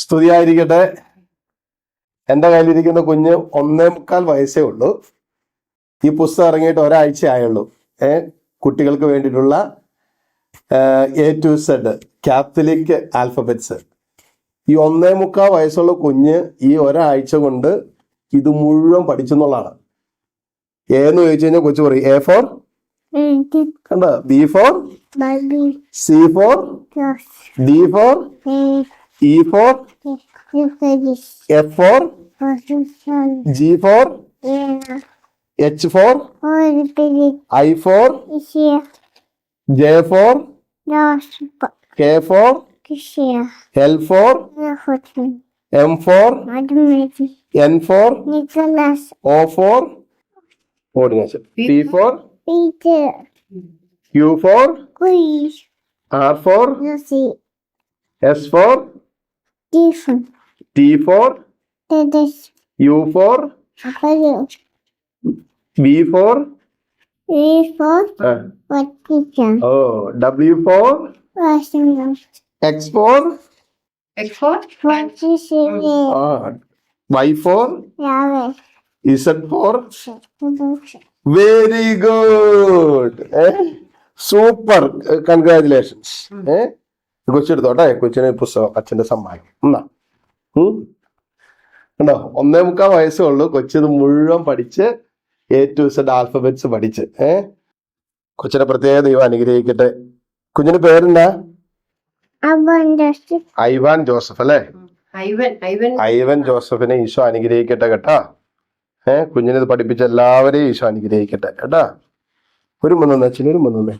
സ്തുതിയായിരിക്കട്ടെ. എൻ്റെ കയ്യിലിരിക്കുന്ന കുഞ്ഞ് 1.25 വയസ്സേ ഉള്ളൂ. ഈ പുസ്തകം ഇറങ്ങിയിട്ട് ഒരാഴ്ച ആയുള്ളൂ. കുട്ടികൾക്ക് വേണ്ടിയിട്ടുള്ള A to Z Catholic alphabets. ഈ 1.25 വയസ്സുള്ള കുഞ്ഞ് ഈ ഒരാഴ്ച കൊണ്ട് ഇത് മുഴുവൻ പഠിച്ചെന്നുള്ളതാണ്. എന്ന് ചോദിച്ചു കഴിഞ്ഞാൽ കൊച്ചു പറയും A for കണ്ട, B for C for D for E for F for G for H for I for J for K for L for M for N for O for coordination, P for Q for R for S for T for U for B for W for X for Y for Z for. Very good. Super, congratulations. കൊച്ചെടുത്തോട്ടെ, കൊച്ചിന് പുസ്തകം അച്ഛന്റെ സമ്മാനം. എന്നാ കണ്ടോ, 1.25 വയസ്സേ ഉള്ളൂ. കൊച്ചിത് മുഴുവൻ പഠിച്ച് A to Z ആൽഫബറ്റ്സ് പഠിച്ച്. കൊച്ചിനെ പ്രത്യേക ദൈവം അനുഗ്രഹിക്കട്ടെ. കുഞ്ഞിന്റെ പേരെന്താ? ഐവാൻ ജോസഫ് അല്ലേ? ഐവൻ ജോസഫിനെ ഈശോ അനുഗ്രഹിക്കട്ടെ കേട്ടാ. കുഞ്ഞിനെ ഇത് പഠിപ്പിച്ച എല്ലാവരെയും ഈശോ അനുഗ്രഹിക്കട്ടെ കേട്ടാ. ഒരു മുന്നേ അച്ഛന് ഒരു മുന്നേ